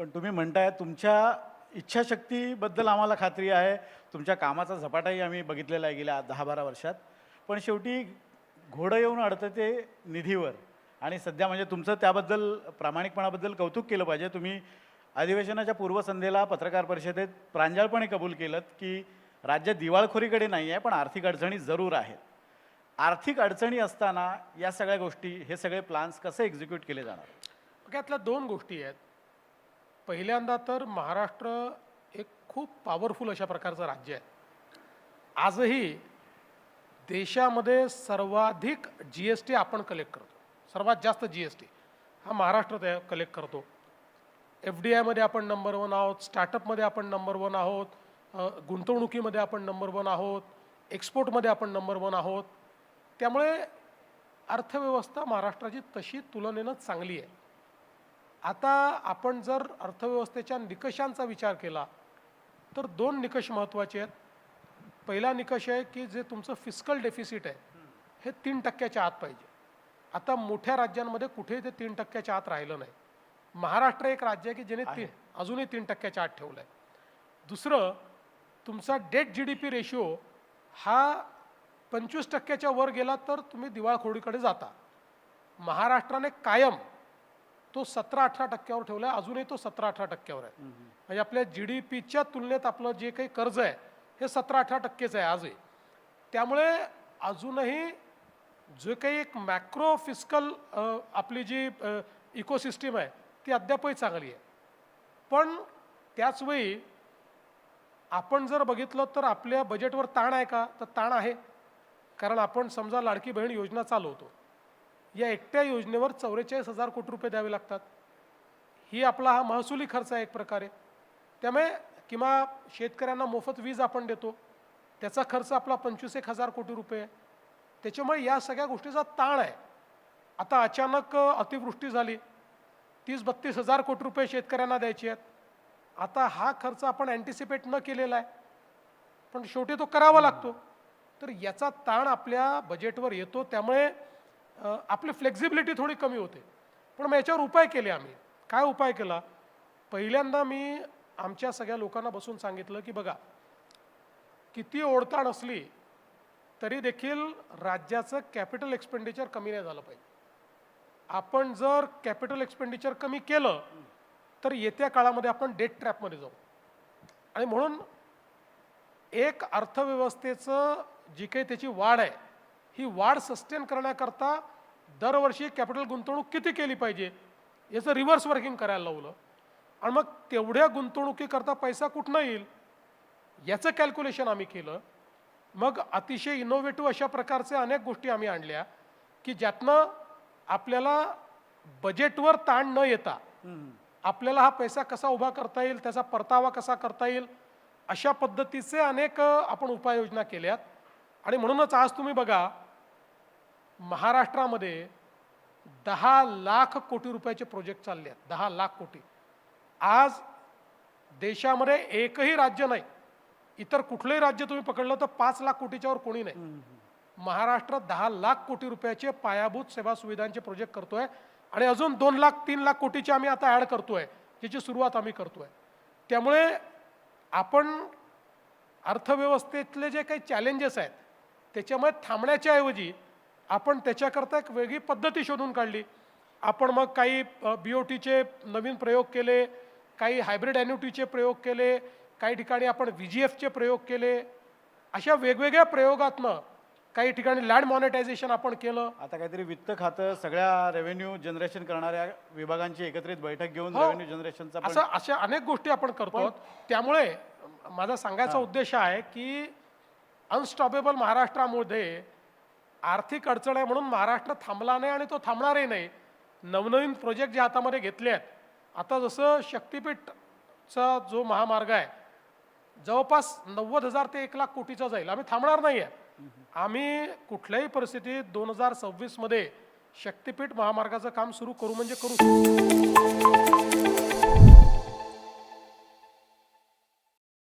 पण तुम्ही म्हणताय तुमच्या इच्छाशक्तीबद्दल आम्हाला खात्री आहे. तुमच्या कामाचा झपाटाही आम्ही बघितलेला आहे गेल्या 10-12 वर्षात. पण शेवटी घोडं येऊन अडतं ते निधीवर. आणि सध्या म्हणजे तुमचं त्याबद्दल प्रामाणिकपणाबद्दल कौतुक केलं पाहिजे. तुम्ही अधिवेशनाच्या पूर्वसंध्येला पत्रकार परिषदेत प्रांजळपणे कबूल केलंत की राज्य दिवाळखोरीकडे नाही आहे, पण आर्थिक अडचणी जरूर आहेत. आर्थिक अडचणी असताना या सगळ्या गोष्टी, हे सगळे प्लान्स कसे एक्झिक्यूट केले जाणार? यातल्या दोन गोष्टी आहेत. पहिल्यांदा तर महाराष्ट्र एक खूप पॉवरफुल अशा प्रकारचं राज्य आहे. आजही देशामध्ये सर्वाधिक GST आपण कलेक्ट करतो. सर्वात जास्त GST हा महाराष्ट्र कलेक्ट करतो. FDI मध्ये आपण नंबर 1 आहोत, स्टार्टअपमध्ये आपण नंबर 1 आहोत, गुंतवणुकीमध्ये आपण नंबर 1 आहोत, एक्सपोर्टमध्ये आपण नंबर 1 आहोत. त्यामुळे अर्थव्यवस्था महाराष्ट्राची तशी तुलनेनं चांगली आहे. आता आपण जर अर्थव्यवस्थेच्या निकषांचा विचार केला तर दोन निकष महत्त्वाचे आहेत. पहिला निकष आहे की जे तुमचं फिस्कल डेफिसिट आहे हे 3% आत पाहिजे. आता मोठ्या राज्यांमध्ये कुठेही ते 3% आत राहिलं नाही. महाराष्ट्र एक राज्य आहे की ज्याने अजूनही 3% आत ठेवलं आहे. दुसरं, तुमचा डेट GDP रेशिओ हा 25% वर गेला तर तुम्ही दिवाळखोरीकडे जाता. महाराष्ट्राने कायम तो 17-18% ठेवला आहे. अजूनही तो 17-18% आहे. म्हणजे आपल्या GDPच्या तुलनेत आपलं जे काही कर्ज आहे हे 17-18% आहे आजही. त्यामुळे अजूनही जे काही एक मॅक्रो फिस्कल आपली जी इकोसिस्टीम आहे ती अद्यापही चांगली आहे. पण त्याचवेळी आपण जर बघितलं तर आपल्या बजेटवर ताण आहे का, तर ताण आहे. कारण आपण समजा लाडकी बहीण योजना चालवतो. या एकट्या योजनेवर 44,000 कोटी रुपये द्यावे लागतात. ही आपला हा महसुली खर्च आहे एक प्रकारे. त्यामुळे किंवा शेतकऱ्यांना मोफत वीज आपण देतो, त्याचा खर्च आपला 25,000 कोटी रुपये आहे. त्याच्यामुळे या सगळ्या गोष्टीचा ताण आहे. आता अचानक अतिवृष्टी झाली, 30-32,000 कोटी रुपये शेतकऱ्यांना द्यायचे आहेत. आता हा खर्च आपण अँटिसिपेट न केलेला आहे, पण शेवटी तो करावा लागतो. तर याचा ताण आपल्या बजेटवर येतो. त्यामुळे आपली फ्लेक्झिबिलिटी थोडी कमी होते. पण मग याच्यावर उपाय केले आम्ही. काय उपाय केला? पहिल्यांदा मी आमच्या सगळ्या लोकांना बसून सांगितलं की बघा, किती ओढताण असली तरी देखील राज्याचं कॅपिटल एक्सपेंडिचर कमी नाही झालं पाहिजे. आपण जर कॅपिटल एक्सपेंडिचर कमी केलं तर येत्या काळामध्ये आपण डेट ट्रॅपमध्ये जाऊ. आणि म्हणून एक अर्थव्यवस्थेचं जी काही त्याची वाढ आहे, ही वाढ सस्टेन करण्याकरता दरवर्षी कॅपिटल गुंतवणूक किती केली पाहिजे याचं रिव्हर्स वर्किंग करायला लावलं. आणि मग तेवढ्या गुंतवणुकीकरता पैसा कुठनं येईल याचं कॅल्क्युलेशन आम्ही केलं. मग अतिशय इनोव्हेटिव्ह अशा प्रकारचे अनेक गोष्टी आम्ही आणल्या की ज्यातनं आपल्याला बजेटवर ताण न येता आपल्याला हा पैसा कसा उभा करता येईल, त्याचा परतावा कसा करता येईल, अशा पद्धतीचे अनेक आपण उपाययोजना केल्यात. आणि म्हणूनच आज तुम्ही बघा, महाराष्ट्रामध्ये 10 लाख कोटी रुपयाचे प्रोजेक्ट चालले आहेत. 10 लाख कोटी. आज देशामध्ये एकही राज्य नाही, इतर कुठलंही राज्य तुम्ही पकडलं तर 5 लाख कोटीच्यावर कोणी नाही. महाराष्ट्र 10 लाख कोटी रुपयाचे पायाभूत सेवा सुविधांचे प्रोजेक्ट करतोय. आणि अजून 2 लाख 3 लाख कोटीचे आम्ही आता ॲड करतोय, ज्याची सुरुवात आम्ही करतोय. त्यामुळे आपण अर्थव्यवस्थेतले जे काही चॅलेंजेस आहेत त्याच्यामुळे थांबण्याच्या ऐवजी आपण त्याच्याकरता एक वेगळी पद्धती शोधून काढली. आपण मग काही BOTचे नवीन प्रयोग केले, काही हायब्रिड ॲन्युटीचे प्रयोग केले, काही ठिकाणी आपण VGFचे प्रयोग केले. अशा वेगवेगळ्या प्रयोगातनं काही ठिकाणी लँड मॉनिटायझेशन आपण केलं. आता काहीतरी वित्त खातं सगळ्या रेव्हेन्यू जनरेशन करणाऱ्या विभागांची एकत्रित बैठक घेऊन रेव्हेन्यू जनरेशनचा अशा अनेक गोष्टी आपण करतो. त्यामुळे माझा सांगायचा उद्देश आहे की अनस्टॉपेबल महाराष्ट्रामध्ये आर्थिक अडचण आहे म्हणून महाराष्ट्र थांबला नाही आणि तो थांबणारही नाही. नवनवीन प्रोजेक्ट जे हातामध्ये घेतले आहेत, आता जसं शक्तिपीठचा जो महामार्ग आहे जवळपास 90,000 ते 1 लाख कोटीचा जाईल. आम्ही थांबणार नाही आहे. आम्ही कुठल्याही परिस्थितीत 2026 मध्ये शक्तिपीठ महामार्गाचं काम सुरू करू म्हणजे करू.